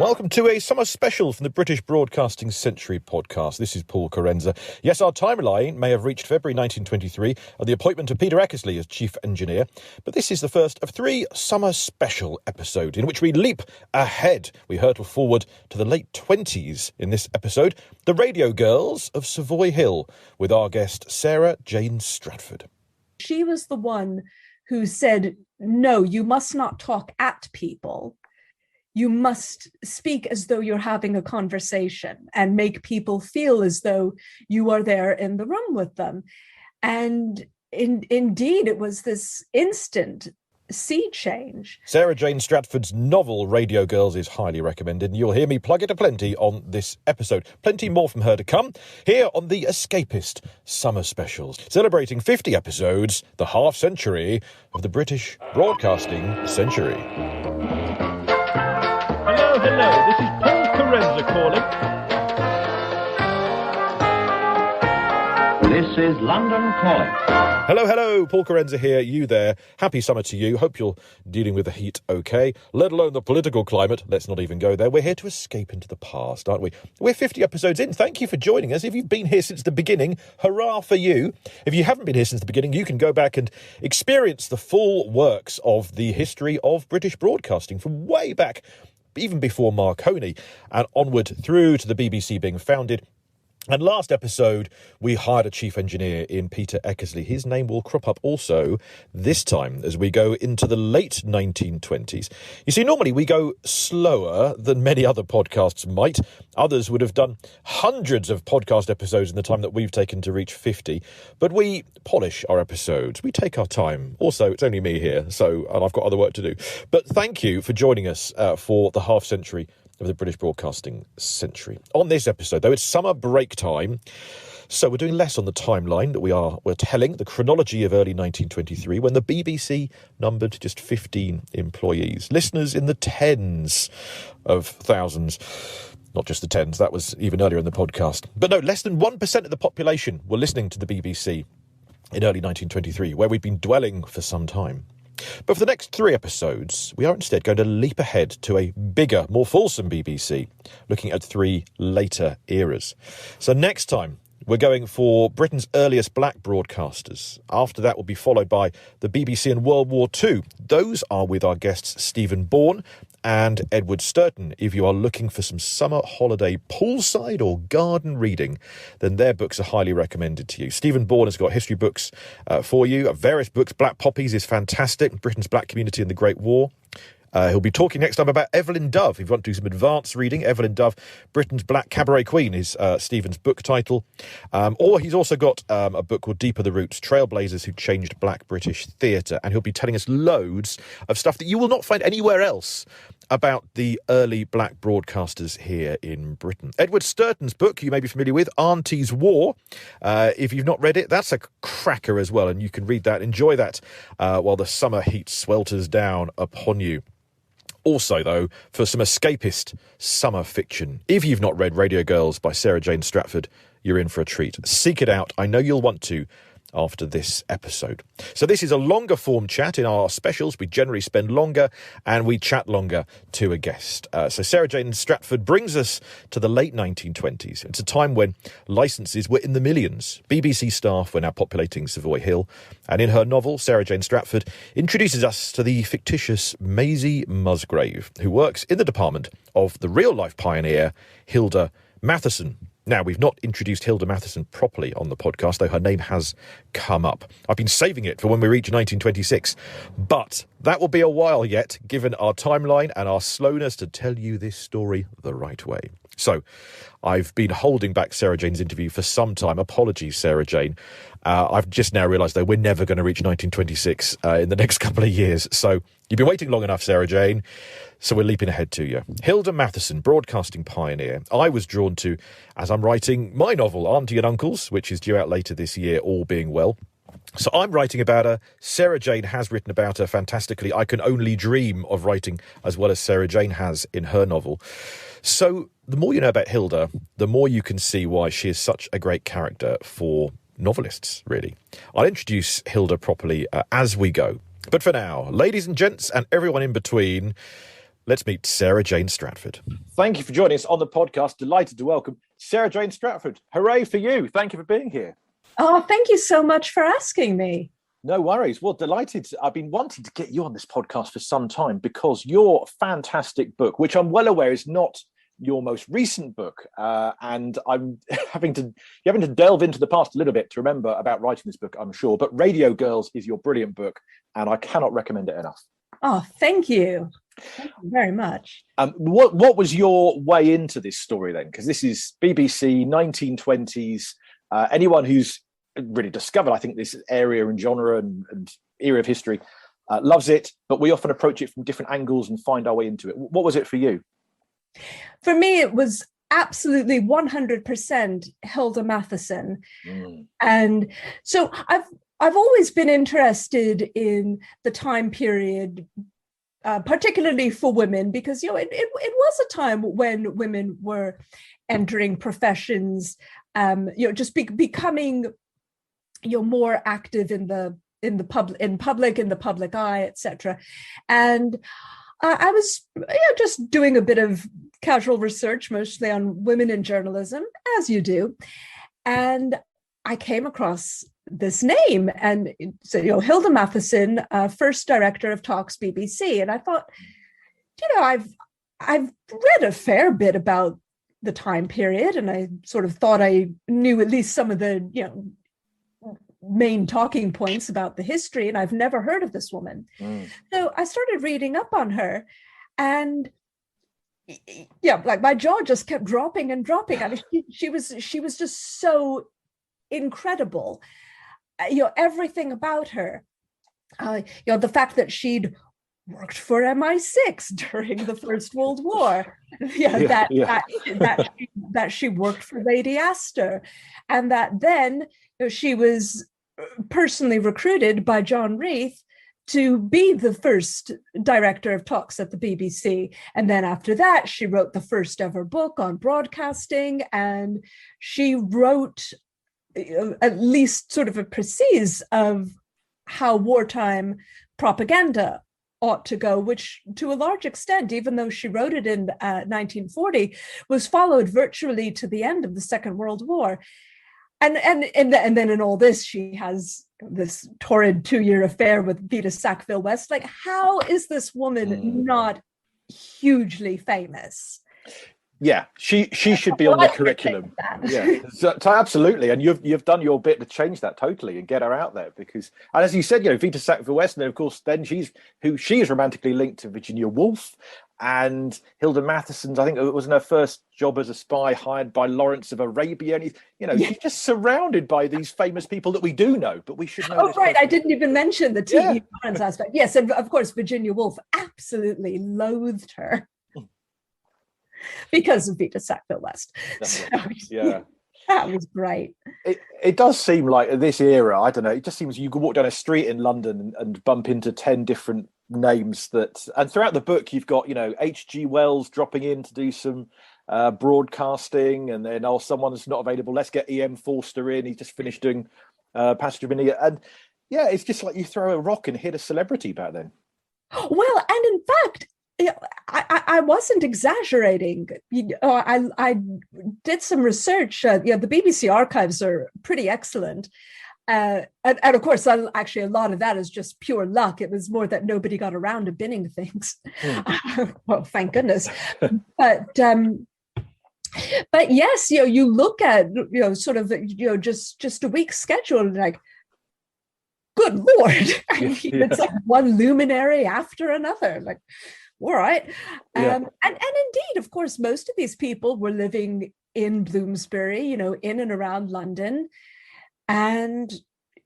Welcome to a summer special from the British Broadcasting Century podcast. This is Paul Carenza. Yes, our timeline may have reached February 1923 and the appointment of Peter Eckersley as chief engineer, but this is the first of three summer special episodes in which we leap ahead. We hurtle forward to the late 20s in this episode, the radio girls of Savoy Hill, with our guest Sarah-Jane Stratford. She was the one who said, no, you must not talk at people. You must speak as though you're having a conversation and make people feel as though you are there in the room with them. And indeed, it was this instant sea change. Sarah-Jane Stratford's novel Radio Girls is highly recommended, and you'll hear me plug it aplenty on this episode. Plenty more from her to come here on the Escapist Summer Specials, celebrating 50 episodes, the half century of the British Broadcasting Century. Hello, this is Paul Carenza calling. This is London calling. Hello, Paul Carenza here, you there. Happy summer to you. Hope you're dealing with the heat okay, let alone the political climate. Let's not even go there. We're here to escape into the past, aren't we? We're 50 episodes in. Thank you for joining us. If you've been here since the beginning, hurrah for you. If you haven't been here since the beginning, you can go back and experience the full works of the history of British broadcasting from way back, even before Marconi, and onward through to the BBC being founded. And last episode, we hired a chief engineer in Peter Eckersley. His name will crop up also this time as we go into the late 1920s. You see, normally we go slower than many other podcasts might. Others would have done hundreds of podcast episodes in the time that we've taken to reach 50. But we polish our episodes. We take our time. Also, it's only me here, and I've got other work to do. But thank you for joining us for the half century of the British Broadcasting Century. On this episode, though, it's summer break time, so we're doing less on the timeline. We're telling the chronology of early 1923, when the BBC numbered just 15 employees, listeners in the tens of thousands. Not just the tens, that was even earlier in the podcast. But no, less than 1% of the population were listening to the BBC in early 1923, where we'd been dwelling for some time. But for the next three episodes, we are instead going to leap ahead to a bigger, more fulsome BBC, looking at three later eras. So next time, we're going for Britain's earliest black broadcasters. After that will be followed by the BBC in World War II. Those are with our guests Stephen Bourne and Edward Sturton. If you are looking for some summer holiday poolside or garden reading, then their books are highly recommended to you. Stephen Bourne has got history books for you, various books. Black Poppies is fantastic, Britain's Black Community in the Great War. He'll be talking next time about Evelyn Dove. If you want to do some advanced reading, Evelyn Dove, Britain's Black Cabaret Queen is Stephen's book title. Or he's also got a book called Deeper the Roots, Trailblazers Who Changed Black British Theatre. And he'll be telling us loads of stuff that you will not find anywhere else about the early black broadcasters here in Britain. Edward Sturton's book, you may be familiar with, Auntie's War. If you've not read it, that's a cracker as well, and you can read that, enjoy that, while the summer heat swelters down upon you. Also, though, for some escapist summer fiction, if you've not read Radio Girls by Sarah-Jane Stratford, you're in for a treat. Seek it out. I know you'll want to after this episode. So this is a longer form chat. In our specials, we generally spend longer and we chat longer to a guest. So Sarah-Jane Stratford brings us to the late 1920s. It's a time when licenses were in the millions. BBC staff were now populating Savoy Hill. And in her novel, Sarah-Jane Stratford introduces us to the fictitious Maisie Musgrave, who works in the department of the real-life pioneer, Hilda Matheson. Now, we've not introduced Hilda Matheson properly on the podcast, though her name has come up. I've been saving it for when we reach 1926, but that will be a while yet, given our timeline and our slowness to tell you this story the right way. So, I've been holding back Sarah-Jane's interview for some time. Apologies, Sarah-Jane. I've just now realised, though, we're never going to reach 1926 in the next couple of years. So, you've been waiting long enough, Sarah-Jane. So we're leaping ahead to you. Hilda Matheson, broadcasting pioneer. I was drawn to as I'm writing my novel, Auntie and Uncles, which is due out later this year, all being well. So I'm writing about her. Sarah-Jane has written about her fantastically. I can only dream of writing as well as Sarah-Jane has in her novel. So the more you know about Hilda, the more you can see why she is such a great character for novelists, really. I'll introduce Hilda properly as we go. But for now, ladies and gents and everyone in between, Let's meet Sarah-Jane Stratford. Thank you for joining us on the podcast. Delighted to welcome Sarah-Jane Stratford. Hooray for you. Thank you for being here. Oh, thank you so much for asking me. No worries. Well, delighted. I've been wanting to get you on this podcast for some time because your fantastic book, which I'm well aware is not your most recent book, and I'm having to delve into the past a little bit to remember about writing this book, I'm sure. But Radio Girls is your brilliant book, and I cannot recommend it enough. Oh, thank you. Thank you very much. What was your way into this story then? Because this is BBC 1920s. Anyone who's really discovered, I think, this area and genre and era of history loves it, but we often approach it from different angles and find our way into it. What was it for you? For me, it was absolutely 100% Hilda Matheson. And so I've always been interested in the time period, particularly for women, because it was a time when women were entering professions, just becoming more active in the public eye, etc. And I was just doing a bit of casual research, mostly on women in journalism, as you do, and I came across this name, and so Hilda Matheson, first director of Talks BBC, and I thought, I've read a fair bit about the time period, and I sort of thought I knew at least some of the main talking points about the history, and I've never heard of this woman. So I started reading up on her, and like my jaw just kept dropping and dropping. I mean, she was just so incredible. Everything about her, the fact that she'd worked for MI6 during the First World War, that she worked for Lady Astor, and that then she was personally recruited by John Reith to be the first director of talks at the BBC. And then after that, she wrote the first ever book on broadcasting, and she wrote at least sort of a précis of how wartime propaganda ought to go, which to a large extent, even though she wrote it in 1940, was followed virtually to the end of the Second World War. And then in all this, she has this torrid 2-year affair with Vita Sackville-West. Like, how is this woman not hugely famous? Yeah, she should be on the curriculum. Yeah, so absolutely, and you've done your bit to change that totally and get her out there, because, and as you said, Vita Sackville-West, and of course then she is romantically linked to Virginia Woolf, and Hilda Matheson's, I think it was in her first job as a spy, hired by Lawrence of Arabia, and she's just surrounded by these famous people that we do know, but we should know. Oh, right, I didn't even mention the TV aspect. Yes, and of course Virginia Woolf absolutely loathed her because of Vita Sackville-West. So, yeah. That was great. It does seem like this era, I don't know, it just seems you can walk down a street in London and bump into 10 different names and throughout the book you've got, H.G. Wells dropping in to do some broadcasting, and then, someone's not available, let's get E.M. Forster in, he just finished doing Passage of India, and it's just like you throw a rock and hit a celebrity back then. Well, and in fact, I wasn't exaggerating. I did some research. The BBC archives are pretty excellent. And of course, actually, a lot of that is just pure luck. It was more that nobody got around to binning things. Well, thank goodness. But yes, you look at, sort of, just a week's schedule, and like, good Lord. I mean, it's like one luminary after another. Like, all right. And indeed, of course, most of these people were living in Bloomsbury, in and around London. And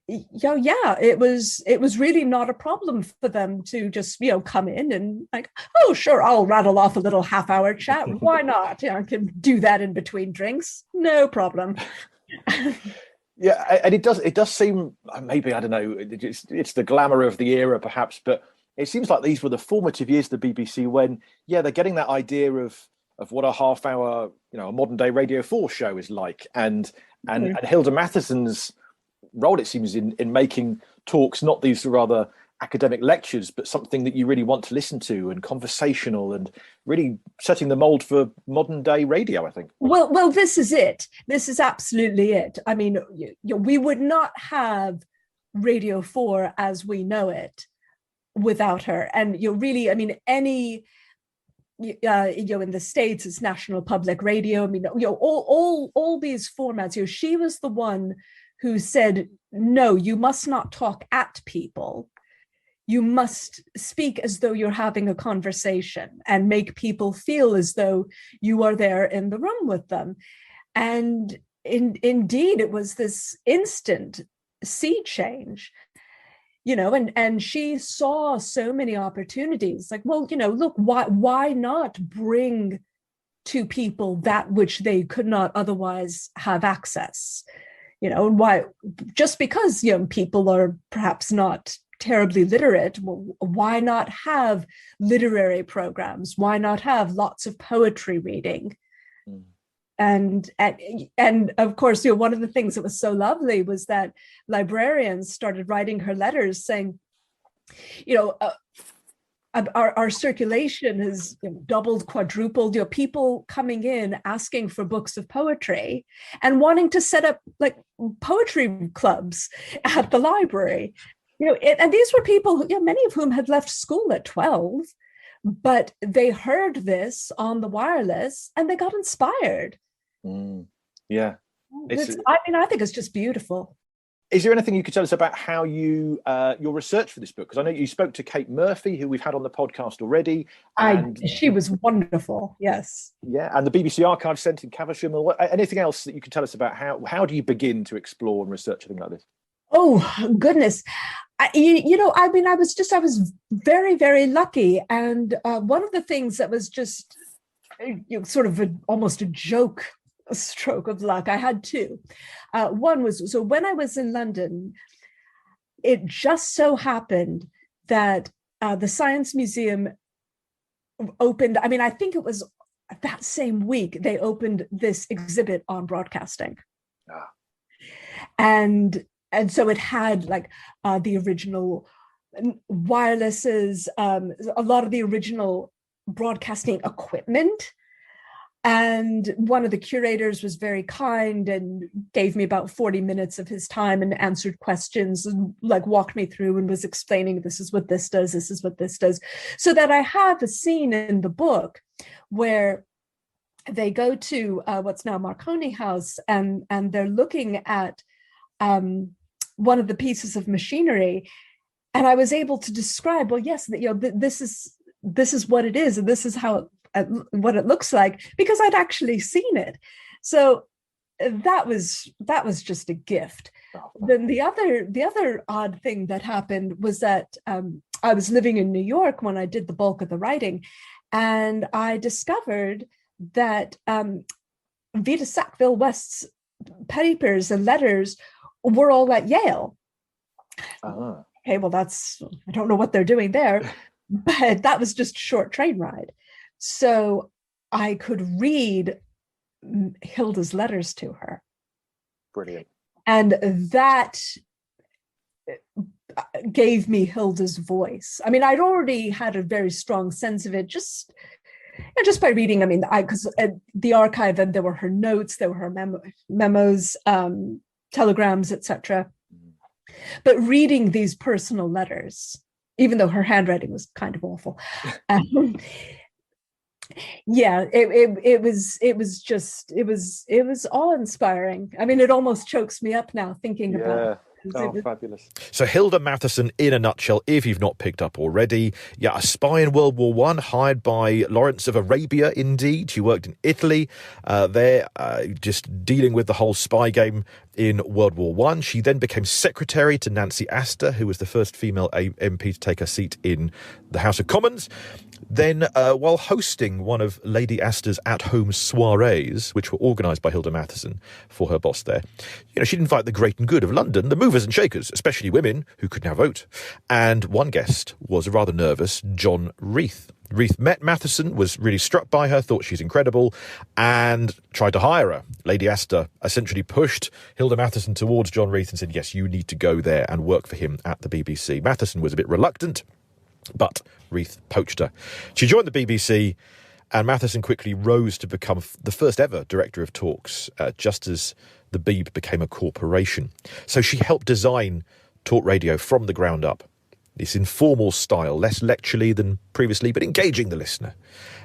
it was really not a problem for them to just, come in and like, oh, sure, I'll rattle off a little half-hour chat. Why not? I can do that in between drinks. No problem. Yeah, and it does seem, maybe, I don't know, it's the glamour of the era perhaps, but it seems like these were the formative years of the BBC when, they're getting that idea of what a half-hour, a modern-day Radio 4 show is like, and Hilda Matheson's role, it seems, in making talks not these rather academic lectures, but something that you really want to listen to, and conversational, and really setting the mold for modern day radio, I think. Well, this is it. This is absolutely it. I mean, we would not have Radio 4 as we know it without her. And really, I mean, any in the States, it's National Public Radio. I mean, all these formats. She was the one who said, no, you must not talk at people. You must speak as though you're having a conversation and make people feel as though you are there in the room with them. And indeed, it was this instant sea change. And she saw so many opportunities, like, well, look, why not bring to people that which they could not otherwise have access? And why, just because, people are perhaps not terribly literate, well, why not have literary programs? Why not have lots of poetry reading? And of course, one of the things that was so lovely was that librarians started writing her letters saying, our circulation has doubled, quadrupled, people coming in asking for books of poetry and wanting to set up like poetry clubs at the library. And these were people, many of whom had left school at 12, but they heard this on the wireless and they got inspired. Yeah. I think it's just beautiful. Is there anything you could tell us about how your research for this book? Because I know you spoke to Kate Murphy, who we've had on the podcast already. She was wonderful. Yes. Yeah, and the BBC Archive Centre in Caversham. Or anything else that you could tell us about how do you begin to explore and research a thing like this? Oh goodness. I was very, very lucky. And one of the things that was just sort of almost a joke, a stroke of luck, I had two. One was, so when I was in London, it just so happened that the Science Museum opened, I think it was that same week, they opened this exhibit on broadcasting. And so it had like the original wirelesses, a lot of the original broadcasting equipment. And one of the curators was very kind and gave me about 40 minutes of his time and answered questions and like walked me through and was explaining, this is what this does, this is what this does. So that I have a scene in the book where they go to what's now Marconi House, and they're looking at one of the pieces of machinery. And I was able to describe, well, yes, this is what it is, and this is how what it looks like, because I'd actually seen it. So that was just a gift. Then the other odd thing that happened was that I was living in New York when I did the bulk of the writing, and I discovered that Vita Sackville-West's papers and letters were all at Yale. Okay, well, I don't know what they're doing there, but that was just a short train ride. So I could read Hilda's letters to her. Brilliant. And that gave me Hilda's voice. I'd already had a very strong sense of it just by reading. Because the archive, and there were her notes, there were her memos, telegrams, etc. But reading these personal letters, even though her handwriting was kind of awful, it was awe-inspiring. It almost chokes me up now thinking about it. Fabulous. So Hilda Matheson, in a nutshell, if you've not picked up already, a spy in World War I, hired by Lawrence of Arabia, indeed. She worked in Italy there, just dealing with the whole spy game in World War I. She then became secretary to Nancy Astor, who was the first female MP to take her seat in the House of Commons. Then, while hosting one of Lady Astor's at-home soirees, which were organised by Hilda Matheson for her boss there, she'd invite the great and good of London, the movers and shakers, especially women who could now vote. And one guest was a rather nervous John Reith. Reith met Matheson, was really struck by her, thought she's incredible, and tried to hire her. Lady Astor essentially pushed Hilda Matheson towards John Reith and said, yes, you need to go there and work for him at the BBC. Matheson was a bit reluctant, but Reith poached her. She joined the BBC, and Matheson quickly rose to become the first ever director of talks, just as the Beeb became a corporation. So she helped design talk radio from the ground up. This informal style, less lecturely than previously, but engaging the listener.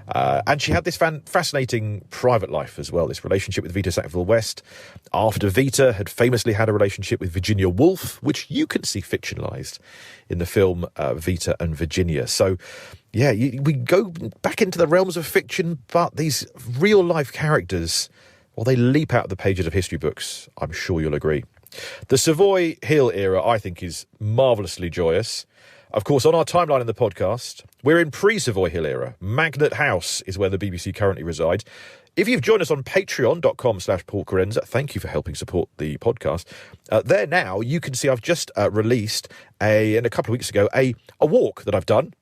And she had this fascinating private life as well, this relationship with Vita Sackville-West. After Vita had famously had a relationship with Virginia Woolf, which you can see fictionalised in the film Vita and Virginia. So, yeah, we go back into the realms of fiction, but these real-life characters, well, they leap out of the pages of history books, I'm sure you'll agree. The Savoy Hill era, I think, is marvellously joyous. Of course, on our timeline in the podcast, we're in pre-Savoy Hill era. Magnet House is where the BBC currently resides. If you've joined us on patreon.com/Paul Kerensa, thank you for helping support the podcast. There now, you can see I've just released, a couple of weeks ago, a walk that I've done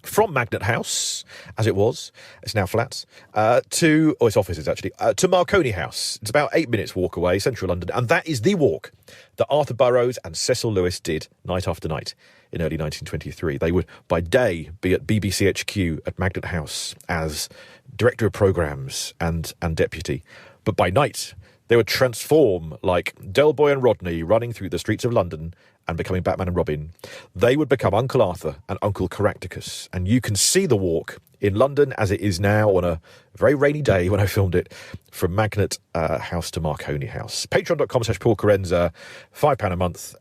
from Magnet House, as it was, it's now flats, its offices actually, to Marconi House. It's about 8 minutes walk away, central London, and that is the walk that Arthur Burrows and Cecil Lewis did night after night in early 1923. They would, by day, be at BBC HQ at Magnet House as Director of Programmes and Deputy, but by night they would transform like Del Boy and Rodney running through the streets of London and becoming Batman and Robin. They would become Uncle Arthur and Uncle Caractacus. And you can see the walk in London as it is now on a very rainy day when I filmed it, from Magnet House to Marconi House. Patreon.com/Paul Kerensa, £5 a month.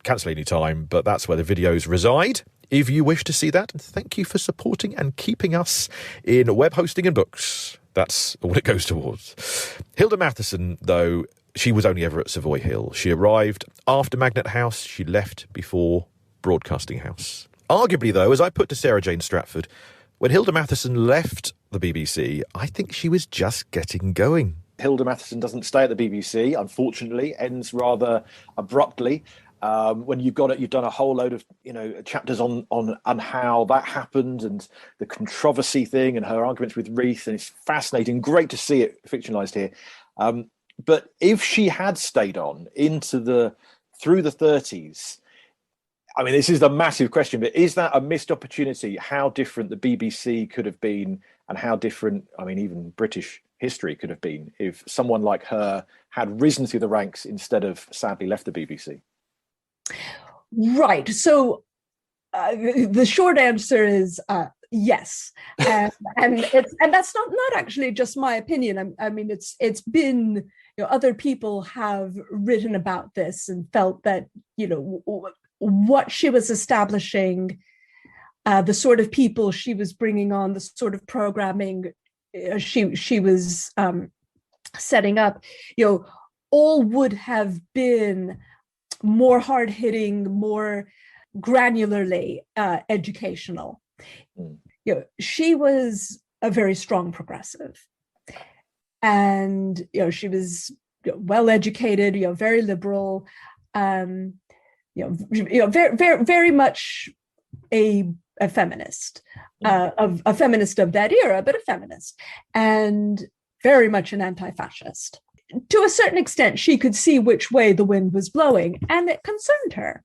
Cancel any time, but that's where the videos reside if you wish to see that. And thank you for supporting and keeping us in web hosting and books. That's all it goes towards. Hilda Matheson, though, she was only ever at Savoy Hill. She arrived after Magnet House. She left before Broadcasting House. Arguably, though, as I put to Sarah-Jane Stratford, when Hilda Matheson left the BBC, I think she was just getting going. Hilda Matheson doesn't stay at the BBC, unfortunately, ends rather abruptly. When you've done a whole load of chapters on how that happened and the controversy thing and her arguments with Reith, and it's fascinating. Great to see it fictionalized here. But if she had stayed on through the 30s, I mean, this is the massive question, but is that a missed opportunity? How different the BBC could have been, and how different, I mean, even British history could have been if someone like her had risen through the ranks instead of sadly left the BBC. Right. So the short answer is yes, and that's not actually just my opinion. I mean, it's been, other people have written about this and felt that what she was establishing, the sort of people she was bringing on, the sort of programming she was setting up, all would have been more hard-hitting, more granularly educational. She was a very strong progressive, and she was well educated, very liberal, very very much a feminist, a feminist of that era, but a feminist, and very much an anti-fascist. To a certain extent, she could see which way the wind was blowing, and it concerned her.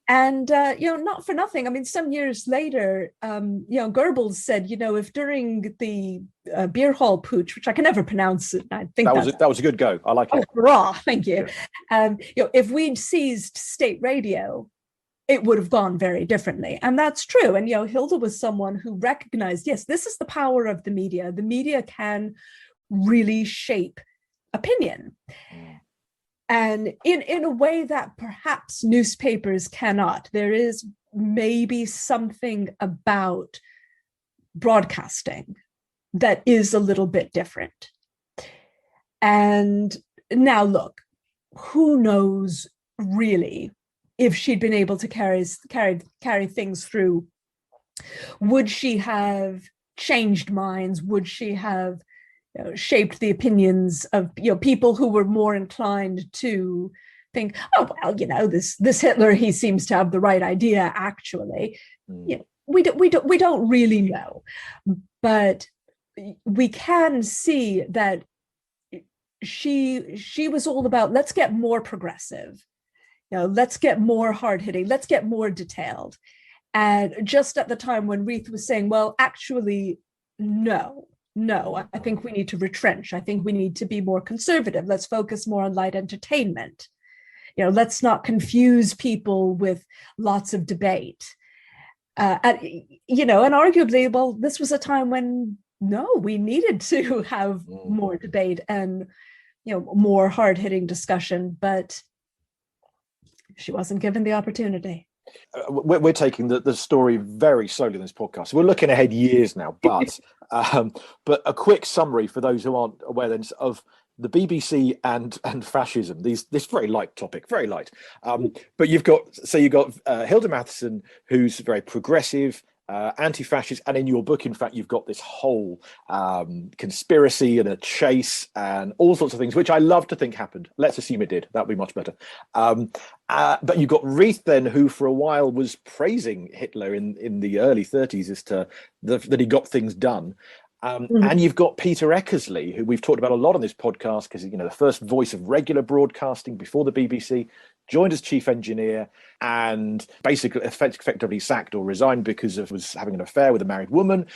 And, not for nothing, I mean, some years later, Goebbels said, if during the beer hall putsch, which I can never pronounce it, I think that was a good go. I like it. Oh, hurrah, thank you. Yeah. If we'd seized state radio, it would have gone very differently. And that's true. And, Hilda was someone who recognized, yes, this is the power of the media. The media can really shape opinion, and in a way that perhaps newspapers cannot. There is maybe something about broadcasting that is a little bit different. And now look, who knows really if she'd been able to carry things through? Would she have changed minds? Would she have shaped the opinions of people who were more inclined to think, oh well, this Hitler, he seems to have the right idea actually. we don't really know, but we can see that she was all about, let's get more progressive, let's get more hard-hitting, let's get more detailed. And just at the time when Reith was saying, well, actually, no, I think we need to retrench. I think we need to be more conservative. Let's focus more on light entertainment. Let's not confuse people with lots of debate. And arguably, well, this was a time when, no, we needed to have more debate and, more hard-hitting discussion, but she wasn't given the opportunity. We're taking the story very slowly in this podcast. We're looking ahead years now, but a quick summary for those who aren't aware then of the BBC and fascism. This very light topic, very light. But you've got Hilda Matheson, who's very progressive, anti-fascist, and in your book, in fact, you've got this whole conspiracy and a chase and all sorts of things, which I love to think happened. Let's assume it did. That'd be much better. But you've got Reith then, who for a while was praising Hitler in the early 30s as to that he got things done. And you've got Peter Eckersley, who we've talked about a lot on this podcast because, the first voice of regular broadcasting before the BBC, joined as chief engineer and basically effectively sacked or resigned because was having an affair with a married woman.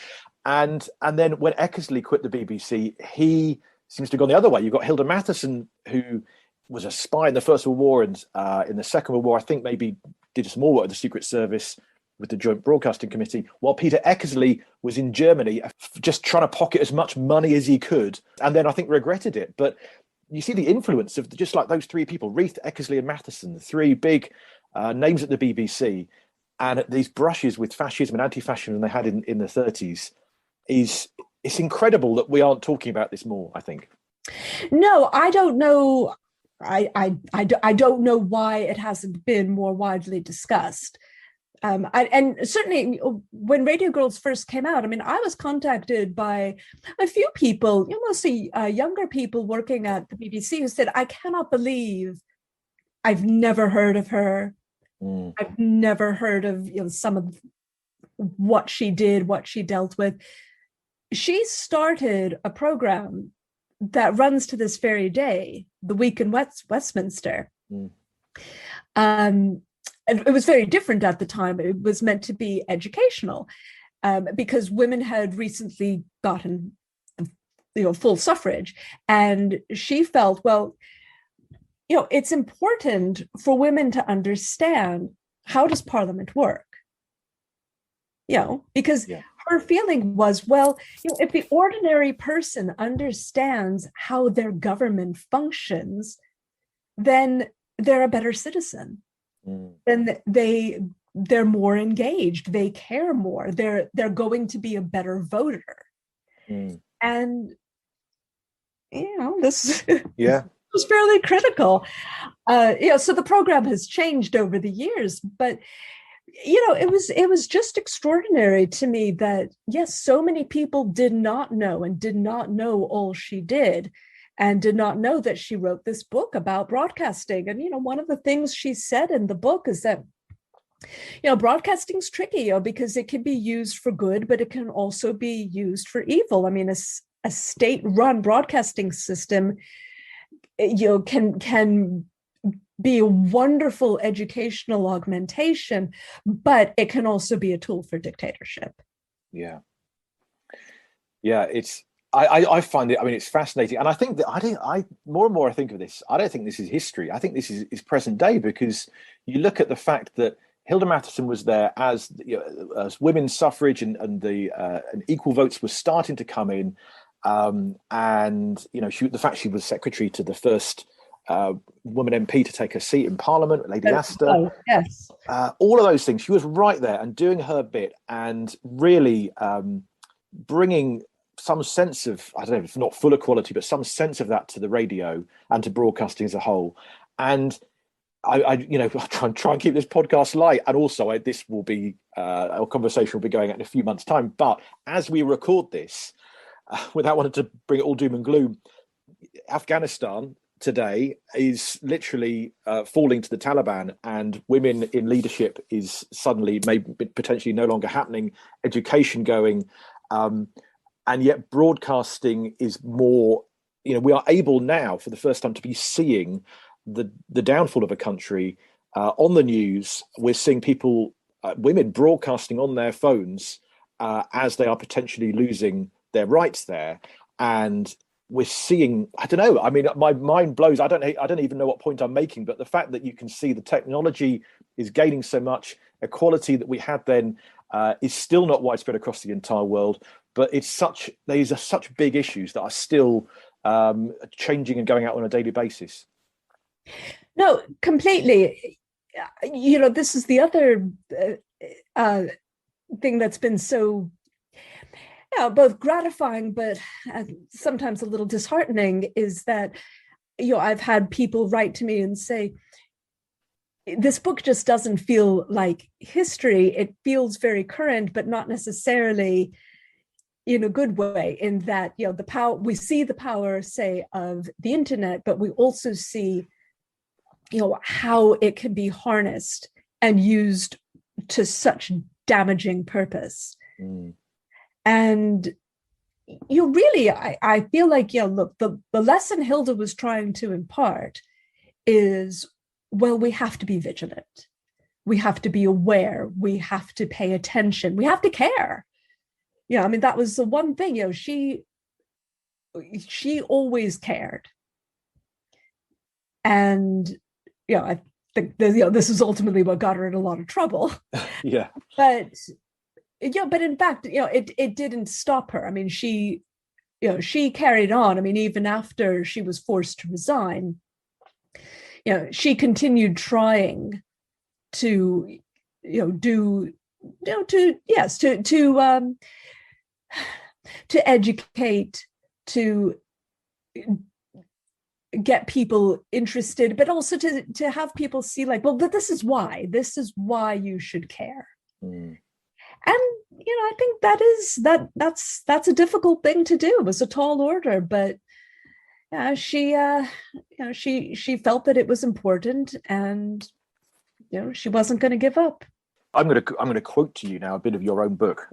And then when Eckersley quit the BBC, he seems to have gone the other way. You've got Hilda Matheson, who was a spy in the First World War and in the Second World War, I think maybe did some more work with the Secret Service with the Joint Broadcasting Committee, while Peter Eckersley was in Germany just trying to pocket as much money as he could, and then I think regretted it. But you see the influence of just like those three people, Reith, Eckersley and Matheson, the three big names at the BBC, and these brushes with fascism and anti-fascism they had in the 30s. It's incredible that we aren't talking about this more, I think. No, I don't know. I don't know why it hasn't been more widely discussed. And certainly when Radio Girls first came out, I was contacted by a few people, mostly younger people working at the BBC, who said, I cannot believe I've never heard of her. I've never heard of some of what she did, what she dealt with. She started a program that runs to this very day, The Week in Westminster. And it was very different at the time. It was meant to be educational because women had recently gotten, full suffrage. And she felt, well, it's important for women to understand, how does Parliament work? Because her feeling was, well, if the ordinary person understands how their government functions, then they're a better citizen. Then they're more engaged, they care more, they're going to be a better voter. And this was fairly critical. So the program has changed over the years, but it was just extraordinary to me that yes, so many people did not know all she did. And did not know that she wrote this book about broadcasting. And, one of the things she said in the book is that, broadcasting's tricky, because it can be used for good, but it can also be used for evil. A state-run broadcasting system, can be a wonderful educational augmentation, but it can also be a tool for dictatorship. Yeah, I find it, it's fascinating. And I think that I more and more I think of this, I don't think this is history. I think this is present day, because you look at the fact that Hilda Matheson was there as women's suffrage and equal votes were starting to come in. And, the fact she was secretary to the first woman MP to take a seat in Parliament, Lady Astor. Oh, yes. All of those things. She was right there and doing her bit and really bringing some sense of, I don't know, if not full equality, but some sense of that to the radio and to broadcasting as a whole. And I try and keep this podcast light. And also this will be, our conversation will be going out in a few months' time. But as we record this, without wanting to bring it all doom and gloom, Afghanistan, today is literally falling to the Taliban, and women in leadership is suddenly maybe potentially no longer happening, education going, and yet broadcasting is more, we are able now for the first time to be seeing the downfall of a country on the news. We're seeing people, women broadcasting on their phones as they are potentially losing their rights there. And we're seeing, I don't know, I mean, my mind blows. I don't even know what point I'm making, but the fact that you can see the technology is gaining so much, equality that we had then is still not widespread across the entire world, but these are such big issues that are still changing and going out on a daily basis. No, completely. This is the other thing that's been so both gratifying, but sometimes a little disheartening, is that, I've had people write to me and say, this book just doesn't feel like history. It feels very current, but not necessarily in a good way, in that, the power, we see the power, say, of the internet, but we also see, how it can be harnessed and used to such damaging purpose. And really, I feel like, look, the lesson Hilda was trying to impart is, well, we have to be vigilant. We have to be aware. We have to pay attention. We have to care. I mean, that was the one thing, she always cared. And, I think this is ultimately what got her in a lot of trouble. Yeah. But in fact, it didn't stop her. I mean, she carried on. I mean, even after she was forced to resign, she continued trying to, to educate, to get people interested, but also to have people see, like, well, this is why you should care. And I think that's a difficult thing to do. It was a tall order, but she felt that it was important, and she wasn't going to give up. I'm going to quote to you now a bit of your own book,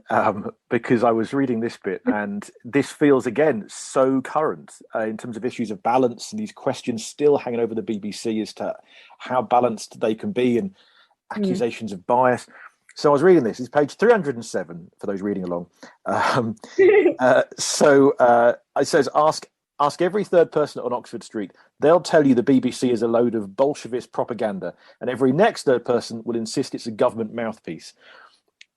because I was reading this bit, and this feels again so current in terms of issues of balance and these questions still hanging over the BBC as to how balanced they can be, and accusations of bias. So I was reading this. It's page 307 for those reading along. It says, ask every third person on Oxford Street. They'll tell you the BBC is a load of Bolshevist propaganda, and every next third person will insist it's a government mouthpiece.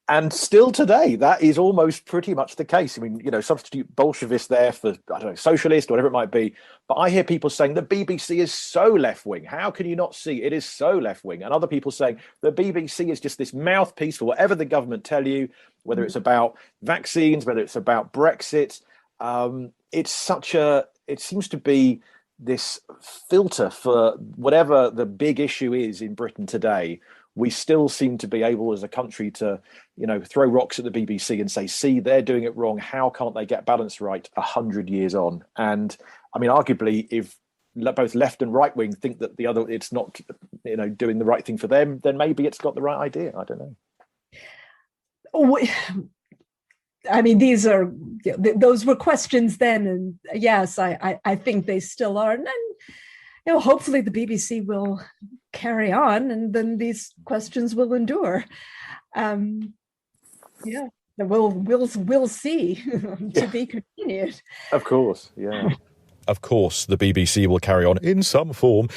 And still today, that is almost pretty much the case. I mean, substitute Bolshevist there for, I don't know, socialist, whatever it might be. But I hear people saying the BBC is so left-wing. How can you not see it is so left-wing? And other people saying the BBC is just this mouthpiece for whatever the government tell you, whether it's about vaccines, whether it's about Brexit. It seems to be this filter for whatever the big issue is in Britain today. We still seem to be able as a country to, throw rocks at the BBC and say, see, they're doing it wrong. How can't they get balance right 100 years on? And I mean, arguably, if both left and right wing think that the other, it's not, doing the right thing for them, then maybe it's got the right idea. I don't know. I mean, those were questions then, and yes, I think they still are. And then, hopefully the BBC will carry on, and then these questions will endure. We'll see. To be continued. Of course, yeah. Of course, the BBC will carry on in some form.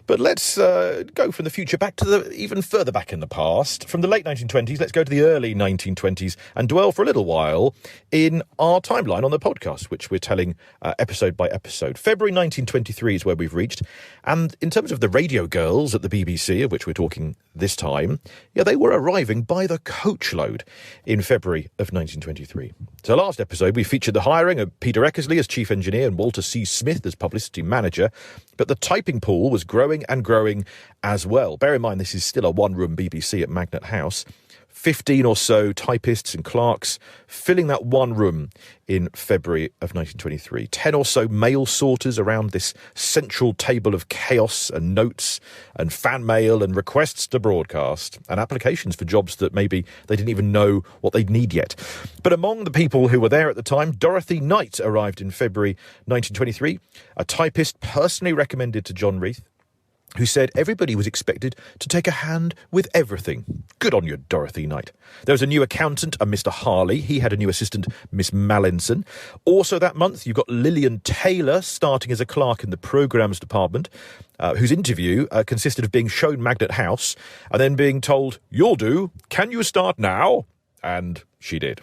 But let's go from the future back to even further back in the past. From the late 1920s, let's go to the early 1920s and dwell for a little while in our timeline on the podcast, which we're telling episode by episode. February 1923 is where we've reached. And in terms of the radio girls at the BBC, of which we're talking this time, they were arriving by the coachload in February of 1923. So last episode, we featured the hiring of Peter Eckersley as chief engineer and Walter C. Smith as publicity manager, but the typing pool was growing and growing as well. Bear in mind, this is still a one-room BBC at Magnet House. 15 or so typists and clerks filling that one room in February of 1923. 10 or so mail sorters around this central table of chaos and notes and fan mail and requests to broadcast and applications for jobs that maybe they didn't even know what they'd need yet. But among the people who were there at the time, Dorothy Knight arrived in February 1923, a typist personally recommended to John Reith, who said everybody was expected to take a hand with everything. Good on you, Dorothy Knight. There was a new accountant, a Mr. Harley. He had a new assistant, Miss Mallinson. Also that month, you've got Lillian Taylor starting as a clerk in the programmes department, whose interview consisted of being shown Magnet House and then being told, "You'll do. Can you start now?" And she did.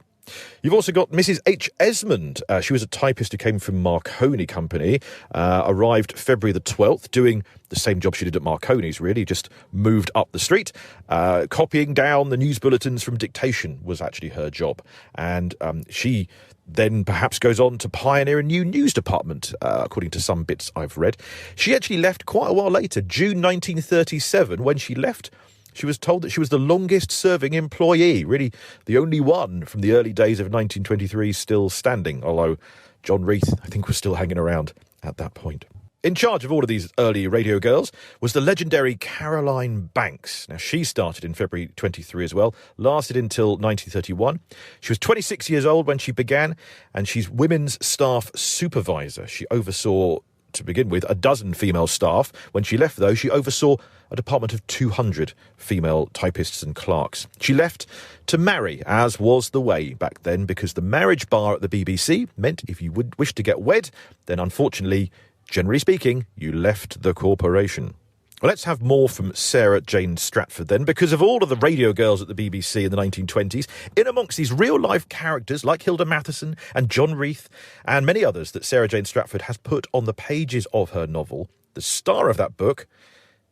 You've also got Mrs. H. Esmond. She was a typist who came from Marconi Company, arrived February the 12th, doing the same job she did at Marconi's, really, just moved up the street. Copying down the news bulletins from dictation was actually her job. And she then perhaps goes on to pioneer a new news department, according to some bits I've read. She actually left quite a while later, June 1937. When she left, she was told that she was the longest-serving employee, really the only one from the early days of 1923 still standing, although John Reith, I think, was still hanging around at that point. In charge of all of these early radio girls was the legendary Caroline Banks. Now, she started in February 23 as well, lasted until 1931. She was 26 years old when she began, and she's women's staff supervisor. She oversaw, to begin with, a dozen female staff. When she left, though, she oversaw a department of 200 female typists and clerks. She left to marry, as was the way back then, because the marriage bar at the BBC meant if you would wish to get wed, then unfortunately, generally speaking, you left the corporation. Well, let's have more from Sarah-Jane Stratford then, because of all of the radio girls at the BBC in the 1920s, in amongst these real-life characters like Hilda Matheson and John Reith and many others that Sarah-Jane Stratford has put on the pages of her novel, the star of that book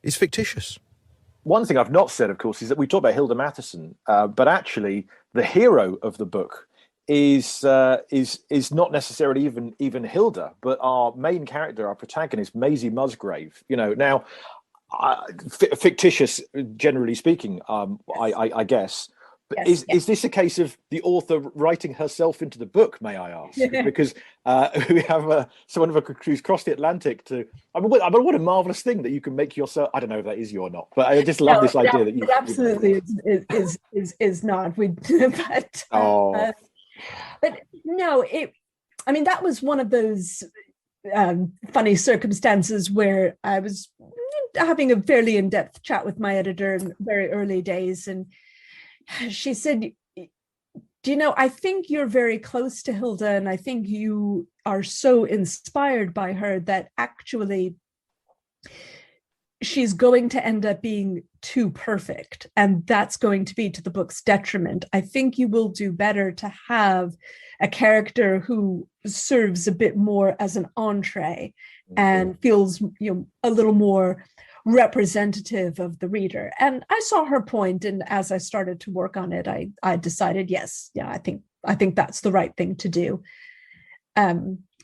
is fictitious. One thing I've not said, of course, is that we talk about Hilda Matheson, but actually the hero of the book is not necessarily even Hilda, but our main character, our protagonist, Maisie Musgrave. You know, now fictitious, generally speaking, I guess. But Yes, is this a case of the author writing herself into the book, may I ask? Because we have someone who's crossed the Atlantic to... I mean, what a marvellous thing that you can make yourself... I don't know if that is you or not, but I just love this idea that you... It absolutely is not. But no, I mean, that was one of those funny circumstances where I was having a fairly in-depth chat with my editor in very early days, and she said, "Do you know, I think you're very close to Hilda, and I think you are so inspired by her that actually she's going to end up being too perfect, and that's going to be to the book's detriment. I think you will do better to have a character who serves a bit more as an entree and feels, a little more representative of the reader." And I saw her point, and as I started to work on it, I decided, I think that's the right thing to do.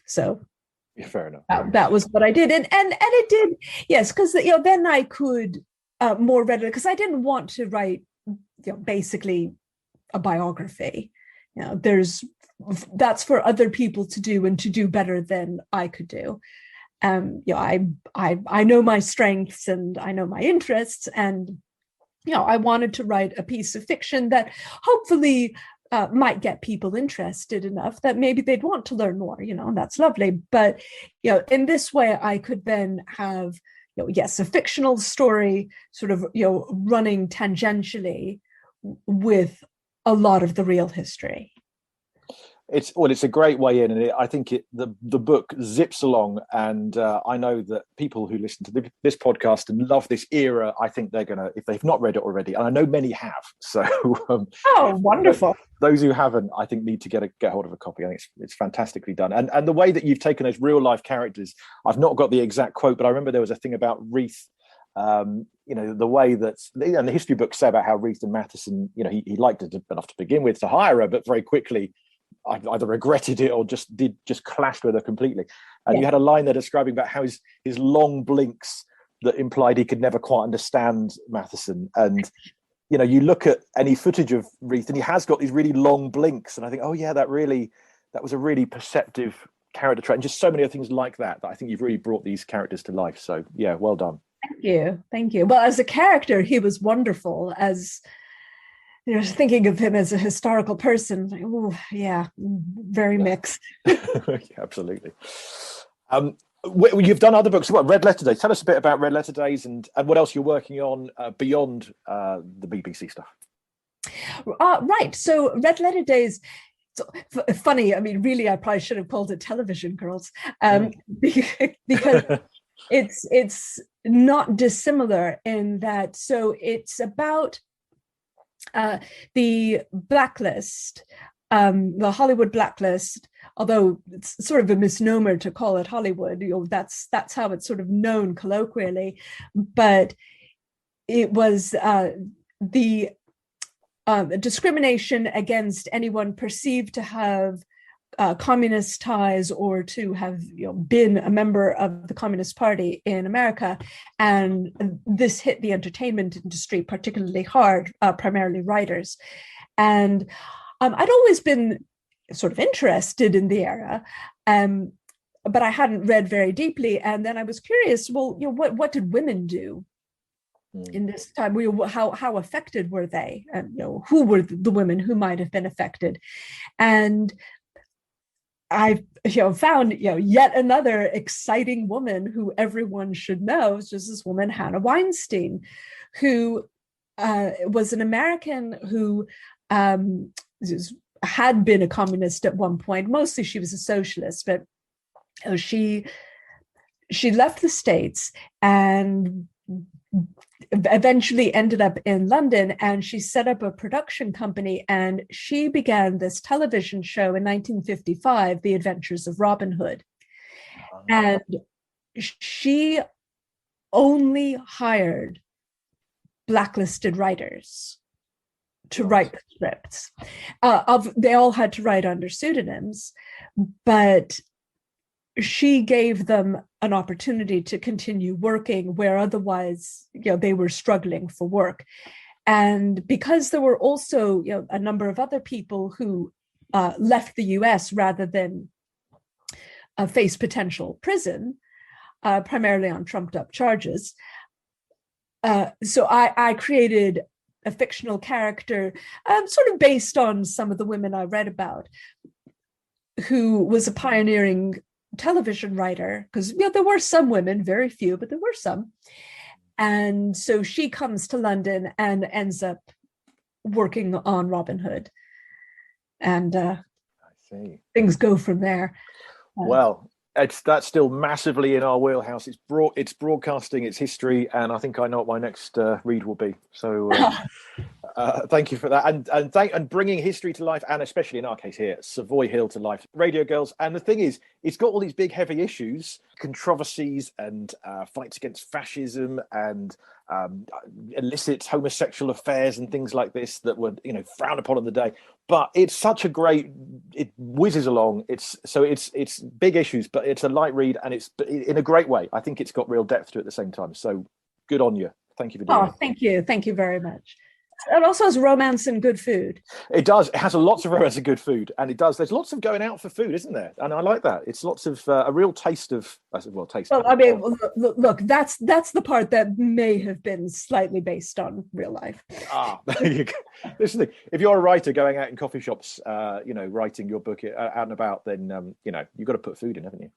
So yeah, fair enough. That was what I did, and it did, yes, because then I could more readily, because I didn't want to write basically a biography. That's for other people to do, and to do better than I could do. I know my strengths and I know my interests, and I wanted to write a piece of fiction that hopefully might get people interested enough that maybe they'd want to learn more. And that's lovely. But in this way, I could then have a fictional story sort of running tangentially with a lot of the real history. It's a great way in, and I think the book zips along. And I know that people who listen to this podcast and love this era, I think they're gonna, if they've not read it already, and I know many have. So, wonderful! Those who haven't, I think, need to get hold of a copy. I think it's fantastically done, and the way that you've taken those real life characters. I've not got the exact quote, but I remember there was a thing about Reith. The way that, and the history books say about how Reith and Matheson, he liked it enough to begin with to hire her, but very quickly I either regretted it or just clashed with her completely. And you had a line there describing about how his long blinks that implied he could never quite understand Matheson. And you know, you look at any footage of Reith and he has got these really long blinks, and I think, oh yeah, that was a really perceptive character trait, and just so many other things like that I think you've really brought these characters to life. So yeah, well done. Thank you. Well, as a character, he was wonderful. As you know, thinking of him as a historical person, like, oh yeah, very mixed. Yeah, absolutely. You've done other books. What, Red Letter Days? Tell us a bit about Red Letter Days and what else you're working on beyond the BBC stuff. Right. So Red Letter Days. Funny. I mean, really, I probably should have called it Television Girls, because it's not dissimilar in that. So it's about the blacklist, the Hollywood blacklist. Although it's sort of a misnomer to call it Hollywood, you know, that's how it's sort of known colloquially, but it was the discrimination against anyone perceived to have communist ties or to have, you know, been a member of the Communist Party in America. And this hit the entertainment industry particularly hard, primarily writers. And I'd always been sort of interested in the era, but I hadn't read very deeply. And then I was curious, well, you know, what did women do in this time? How affected were they? And, you know, who were the women who might have been affected? And I, you know, found, you know, yet another exciting woman who everyone should know. It's just this woman, Hannah Weinstein, who was an American who had been a communist at one point. Mostly she was a socialist, but she left the States and eventually ended up in London, and she set up a production company, and she began this television show in 1955, The Adventures of Robin Hood. And she only hired blacklisted writers to write the scripts. They all had to write under pseudonyms, but she gave them an opportunity to continue working where otherwise, you know, they were struggling for work. And because there were also, you know, a number of other people who left the US rather than face potential prison, primarily on trumped up charges. So I created a fictional character sort of based on some of the women I read about, who was a pioneering television writer, because, you know, there were some women, very few, but there were some. And so she comes to London and ends up working on Robin Hood. And I see. Things go from there. Well, that's still massively in our wheelhouse. It's broadcasting, it's history, and I think I know what my next read will be. So thank you for that, and bringing history to life, and especially in our case here, Savoy Hill to life. Radio Girls, and the thing is, it's got all these big heavy issues, controversies, and fights against fascism, and illicit homosexual affairs and things like this that were, you know, frowned upon in the day. But it's such a great, it whizzes along. It's big issues, but it's a light read, and it's in a great way. I think it's got real depth to it at the same time. So good on you. Thank you for doing it. Thank you very much. It also has romance and good food. It does. It has lots of romance and good food, and it does. There's lots of going out for food, isn't there? And I like that. It's lots of a real taste of taste. Well, I mean, look, that's the part that may have been slightly based on real life. There you go. Listen, if you're a writer going out in coffee shops, you know, writing your book out and about, then you know, you've got to put food in, haven't you?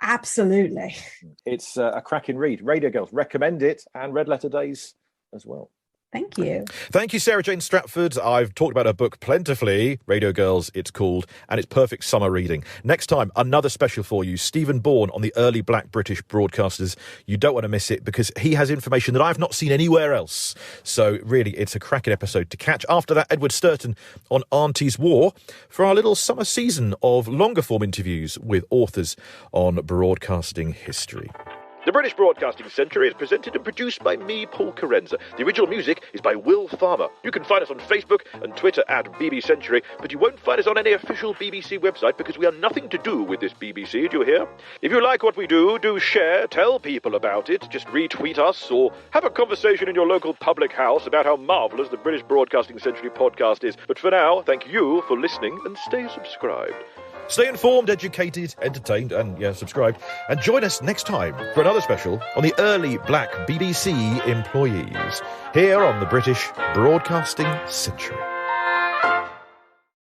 Absolutely. It's a cracking read. Radio Girls, recommend it, and Red Letter Days as well. Thank you. Thank you, Sarah-Jane Stratford. I've talked about her book plentifully, Radio Girls, it's called, and it's perfect summer reading. Next time, another special for you, Stephen Bourne on the early black British broadcasters. You don't want to miss it, because he has information that I've not seen anywhere else. So really, it's a cracking episode to catch. After that, Edward Sturton on Auntie's War for our little summer season of longer form interviews with authors on broadcasting history. The British Broadcasting Century is presented and produced by me, Paul Carenza. The original music is by Will Farmer. You can find us on Facebook and Twitter at BB Century, but you won't find us on any official BBC website because we have nothing to do with this BBC, do you hear? If you like what we do share, tell people about it, just retweet us, or have a conversation in your local public house about how marvellous the British Broadcasting Century podcast is. But for now, thank you for listening and stay subscribed. Stay informed, educated, entertained, and subscribed. And join us next time for another special on the early black BBC employees here on the British Broadcasting Century.